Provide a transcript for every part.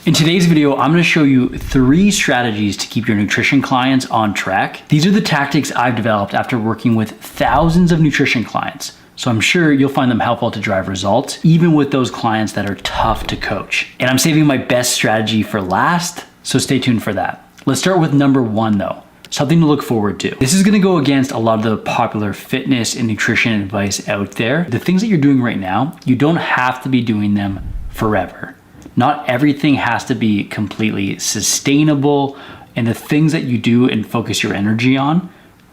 In today's video, I'm gonna show you 3 strategies to keep your nutrition clients on track. These are the tactics I've developed after working with thousands of nutrition clients. So I'm sure you'll find them helpful to drive results, even with those clients that are tough to coach. And I'm saving my best strategy for last, so stay tuned for that. Let's start with number 1 though. Something to look forward to. This is gonna go against a lot of the popular fitness and nutrition advice out there. The things that you're doing right now, you don't have to be doing them forever. Not everything has to be completely sustainable, and the things that you do and focus your energy on,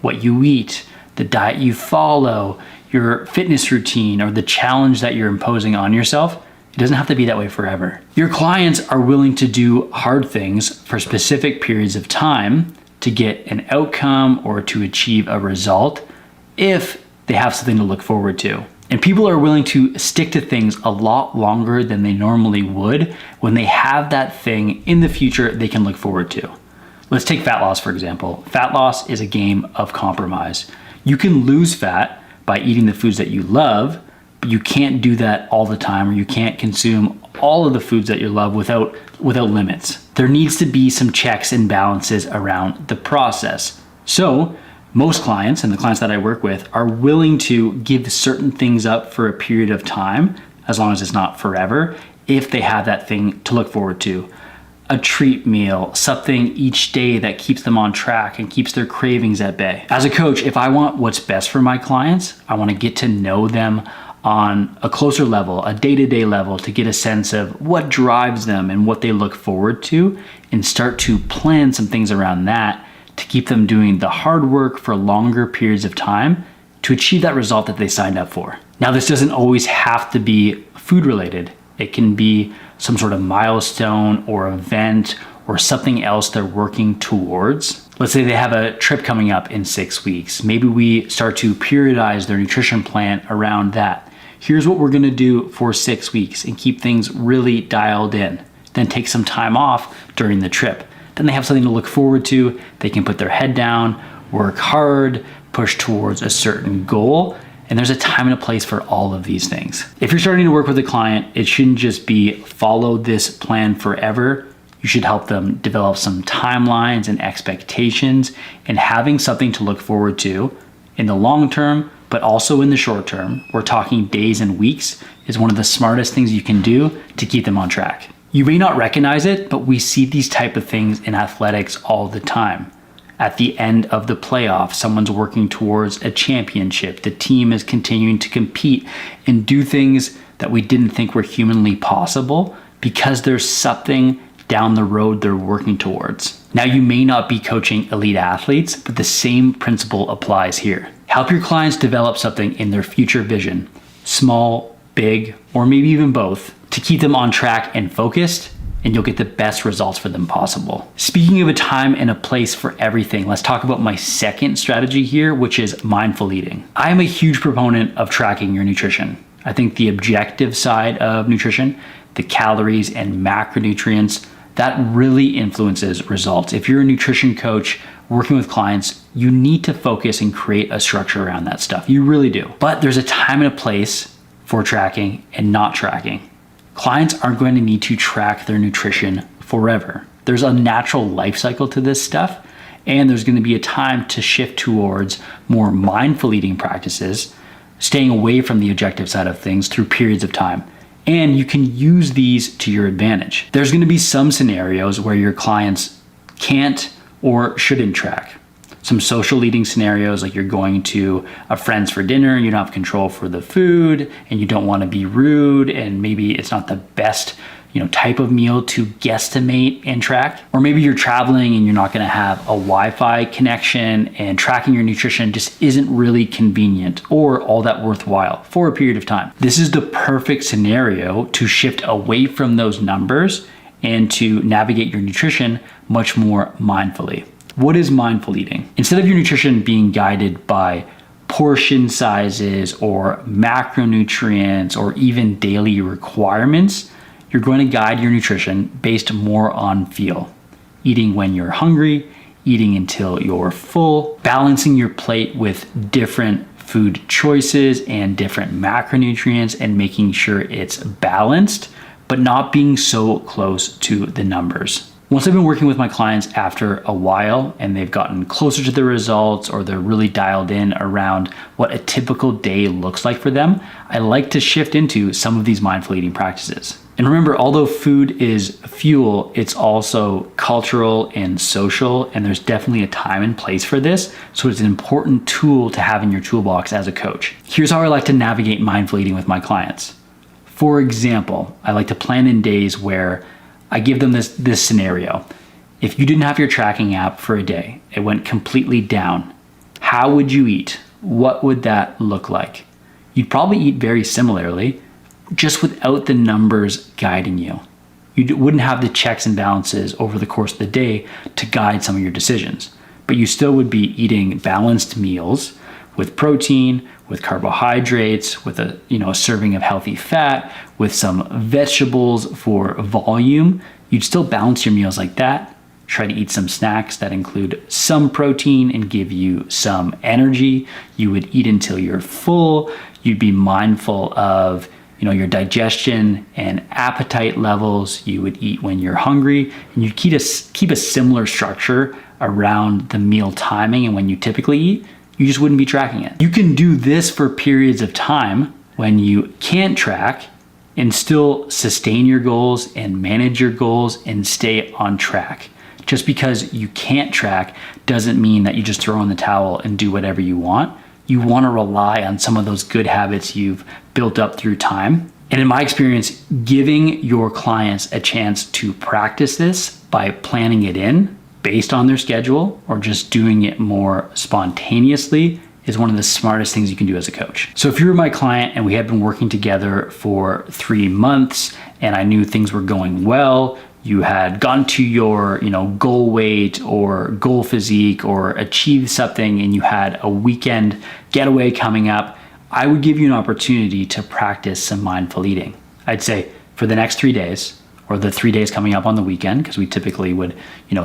what you eat, the diet you follow, your fitness routine, or the challenge that you're imposing on yourself, it doesn't have to be that way forever. Your clients are willing to do hard things for specific periods of time to get an outcome or to achieve a result if they have something to look forward to. And people are willing to stick to things a lot longer than they normally would when they have that thing in the future they can look forward to. Let's take fat loss, for example. Fat loss is a game of compromise. You can lose fat by eating the foods that you love, but you can't do that all the time, or you can't consume all of the foods that you love without limits. There needs to be some checks and balances around the process. So most clients, and the clients that I work with, are willing to give certain things up for a period of time, as long as it's not forever, if they have that thing to look forward to. A treat meal, something each day that keeps them on track and keeps their cravings at bay. As a coach, if I want what's best for my clients, I want to get to know them on a closer level, a day-to-day level, to get a sense of what drives them and what they look forward to, and start to plan some things around that to keep them doing the hard work for longer periods of time to achieve that result that they signed up for. Now, this doesn't always have to be food related. It can be some sort of milestone or event or something else they're working towards. Let's say they have a trip coming up in 6 weeks. Maybe we start to periodize their nutrition plan around that. Here's what we're gonna do for 6 weeks and keep things really dialed in. Then take some time off during the trip. Then they have something to look forward to. They can put their head down, work hard, push towards a certain goal. And there's a time and a place for all of these things. If you're starting to work with a client, it shouldn't just be follow this plan forever. You should help them develop some timelines and expectations, and having something to look forward to in the long term, but also in the short term, we're talking days and weeks, is one of the smartest things you can do to keep them on track. You may not recognize it, but we see these type of things in athletics all the time. At the end of the playoff, someone's working towards a championship. The team is continuing to compete and do things that we didn't think were humanly possible because there's something down the road they're working towards. Now, you may not be coaching elite athletes, but the same principle applies here. Help your clients develop something in their future vision, small, big, or maybe even both, to keep them on track and focused, and you'll get the best results for them possible. Speaking of a time and a place for everything, let's talk about my second strategy here, which is mindful eating. I am a huge proponent of tracking your nutrition. I think the objective side of nutrition, the calories and macronutrients, that really influences results. If you're a nutrition coach working with clients, you need to focus and create a structure around that stuff. You really do. But there's a time and a place for tracking and not tracking. Clients aren't going to need to track their nutrition forever. There's a natural life cycle to this stuff, and there's going to be a time to shift towards more mindful eating practices, staying away from the objective side of things through periods of time. And you can use these to your advantage. There's going to be some scenarios where your clients can't or shouldn't track. Some social eating scenarios, like you're going to a friend's for dinner and you don't have control for the food and you don't want to be rude, and maybe it's not the best type of meal to guesstimate and track. Or maybe you're traveling and you're not going to have a Wi-Fi connection, and tracking your nutrition just isn't really convenient or all that worthwhile for a period of time. This is the perfect scenario to shift away from those numbers and to navigate your nutrition much more mindfully. What is mindful eating? Instead of your nutrition being guided by portion sizes or macronutrients or even daily requirements, you're going to guide your nutrition based more on feel. Eating when you're hungry, eating until you're full, balancing your plate with different food choices and different macronutrients and making sure it's balanced, but not being so close to the numbers. Once I've been working with my clients after a while and they've gotten closer to the results, or they're really dialed in around what a typical day looks like for them, I like to shift into some of these mindful eating practices. And remember, although food is fuel, it's also cultural and social, and there's definitely a time and place for this. So it's an important tool to have in your toolbox as a coach. Here's how I like to navigate mindful eating with my clients. For example, I like to plan in days where I give them this scenario. If you didn't have your tracking app for a day, it went completely down, how would you eat? What would that look like? You'd probably eat very similarly, just without the numbers guiding you. You wouldn't have the checks and balances over the course of the day to guide some of your decisions, but you still would be eating balanced meals with protein, with carbohydrates, with a serving of healthy fat, with some vegetables for volume. You'd still balance your meals like that. Try to eat some snacks that include some protein and give you some energy. You would eat until you're full. You'd be mindful of your digestion and appetite levels. You would eat when you're hungry, and you'd keep a similar structure around the meal timing and when you typically eat. You just wouldn't be tracking it. You can do this for periods of time when you can't track and still sustain your goals and manage your goals and stay on track. Just because you can't track doesn't mean that you just throw in the towel and do whatever you want. You want to rely on some of those good habits you've built up through time. And in my experience, giving your clients a chance to practice this by planning it in based on their schedule, or just doing it more spontaneously, is one of the smartest things you can do as a coach. So if you were my client and we had been working together for 3 months and I knew things were going well, you had gotten to your goal weight or goal physique or achieved something, and you had a weekend getaway coming up, I would give you an opportunity to practice some mindful eating. I'd say for the next 3 days, or the 3 days coming up on the weekend, because we typically would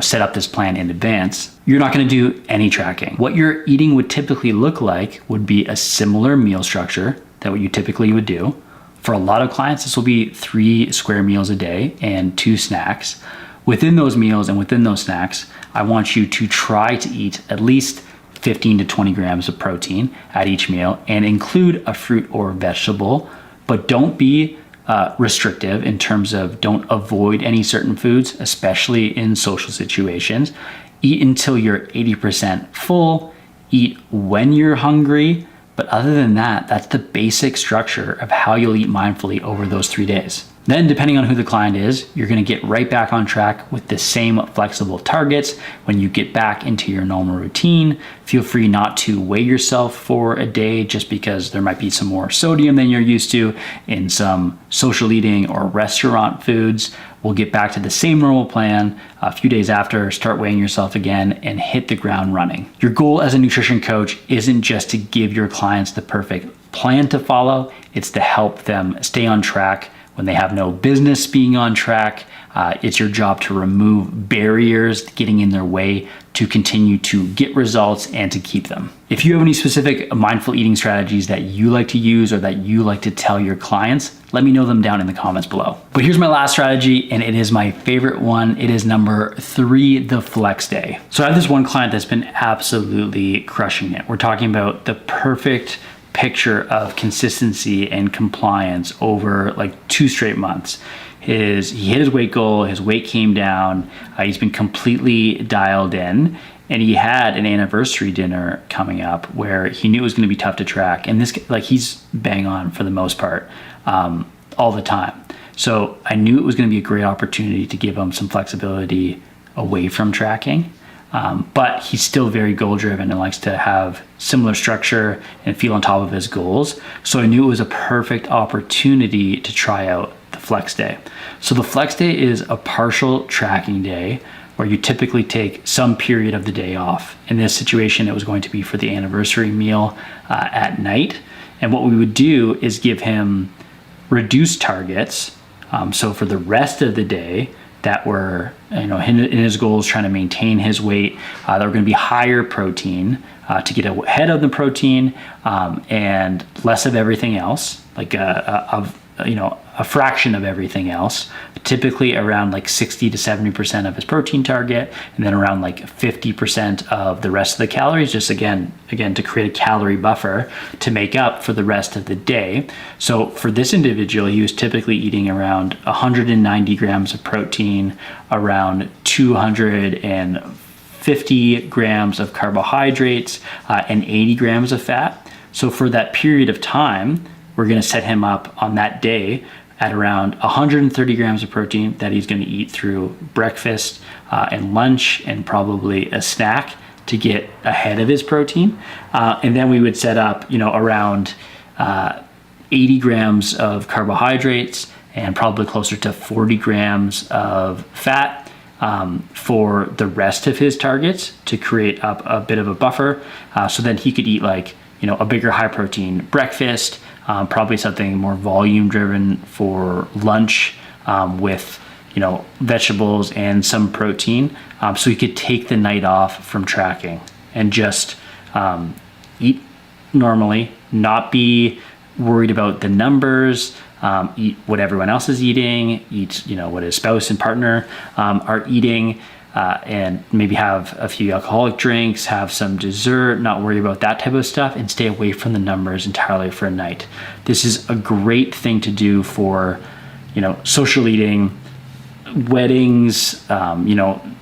set up this plan in advance, you're not going to do any tracking. What your eating would typically look like would be a similar meal structure that what you typically would do. For a lot of clients, this will be 3 square meals a day and 2 snacks. Within those meals and within those snacks, I want you to try to eat at least 15 to 20 grams of protein at each meal and include a fruit or vegetable, but don't be restrictive in terms of don't avoid any certain foods, especially in social situations. Eat until you're 80% full, eat when you're hungry. But other than that, that's the basic structure of how you'll eat mindfully over those 3 days. Then, depending on who the client is, you're going to get right back on track with the same flexible targets when you get back into your normal routine. Feel free not to weigh yourself for a day just because there might be some more sodium than you're used to in some social eating or restaurant foods. We'll get back to the same normal plan a few days after, start weighing yourself again, and hit the ground running. Your goal as a nutrition coach isn't just to give your clients the perfect plan to follow, it's to help them stay on track when they have no business being on track. It's your job to remove barriers getting in their way to continue to get results and to keep them. If you have any specific mindful eating strategies that you like to use or that you like to tell your clients, let me know them down in the comments below. But here's my last strategy, and it is my favorite one. It is number 3, the flex day. So I have this one client that's been absolutely crushing it. We're talking about the perfect picture of consistency and compliance over like 2 straight months. He hit his weight goal, his weight came down, he's been completely dialed in, and he had an anniversary dinner coming up where he knew it was going to be tough to track, and this, he's bang on for the most part all the time. So I knew it was going to be a great opportunity to give him some flexibility away from tracking. But he's still very goal driven and likes to have similar structure and feel on top of his goals. So I knew it was a perfect opportunity to try out the flex day. So the flex day is a partial tracking day where you typically take some period of the day off. In this situation, it was going to be for the anniversary meal at night. And what we would do is give him reduced targets. So for the rest of the day, that were, in his goals, trying to maintain his weight, that were going to be higher protein to get ahead of the protein and less of everything else, like of a fraction of everything else, typically around like 60 to 70% of his protein target, and then around like 50% of the rest of the calories, just again to create a calorie buffer to make up for the rest of the day. So for this individual, he was typically eating around 190 grams of protein, around 250 grams of carbohydrates, and 80 grams of fat. So for that period of time, we're going to set him up on that day at around 130 grams of protein that he's going to eat through breakfast and lunch and probably a snack to get ahead of his protein. And then we would set up, around 80 grams of carbohydrates and probably closer to 40 grams of fat for the rest of his targets to create up a bit of a buffer. So then he could eat like, a bigger high protein breakfast, probably something more volume driven for lunch with, vegetables and some protein. So he could take the night off from tracking and just eat normally, not be worried about the numbers, eat what everyone else is eating, eat, what his spouse and partner are eating. And maybe have a few alcoholic drinks, have some dessert, not worry about that type of stuff, and stay away from the numbers entirely for a night. This is a great thing to do for, social eating, weddings,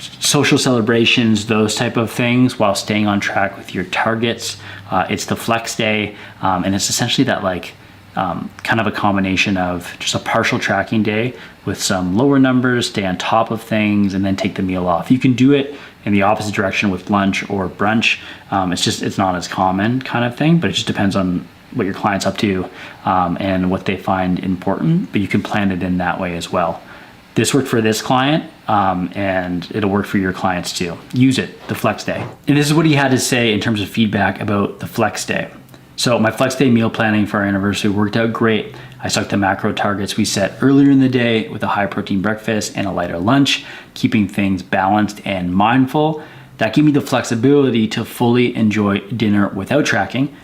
social celebrations, those type of things, while staying on track with your targets. It's the flex day, and it's essentially that kind of a combination of just a partial tracking day with some lower numbers, stay on top of things, and then take the meal off. You can do it in the opposite direction with lunch or brunch. It's not as common kind of thing, but it just depends on what your client's up to and what they find important, but you can plan it in that way as well. This worked for this client, and it'll work for your clients too. Use it, the flex day. And this is what he had to say in terms of feedback about the flex day. So my flex day meal planning for our anniversary worked out great. I stuck to macro targets we set earlier in the day with a high protein breakfast and a lighter lunch, keeping things balanced and mindful. That gave me the flexibility to fully enjoy dinner without tracking,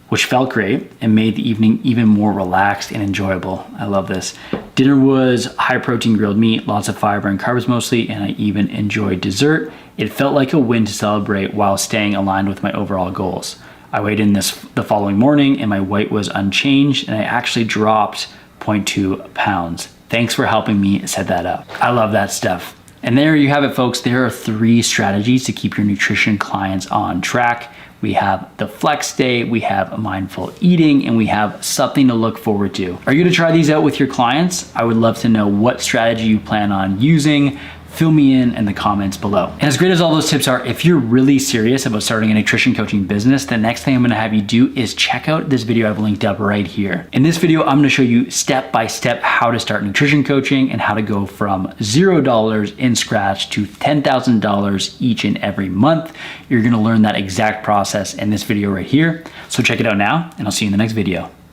which felt great and made the evening even more relaxed and enjoyable. I love this. Dinner was high protein grilled meat, lots of fiber and carbs mostly, and I even enjoyed dessert. It felt like a win to celebrate while staying aligned with my overall goals. I weighed in the following morning and my weight was unchanged, and I actually dropped 0.2 pounds. Thanks for helping me set that up. I love that stuff. And there you have it, folks. There are 3 strategies to keep your nutrition clients on track. We have the flex day, we have mindful eating, and we have something to look forward to. Are you gonna try these out with your clients? I would love to know what strategy you plan on using. Fill me in the comments below. And as great as all those tips are, if you're really serious about starting a nutrition coaching business, the next thing I'm gonna have you do is check out this video I've linked up right here. In this video, I'm gonna show you step-by-step how to start nutrition coaching and how to go from $0 in scratch to $10,000 each and every month. You're gonna learn that exact process in this video right here. So check it out now, and I'll see you in the next video.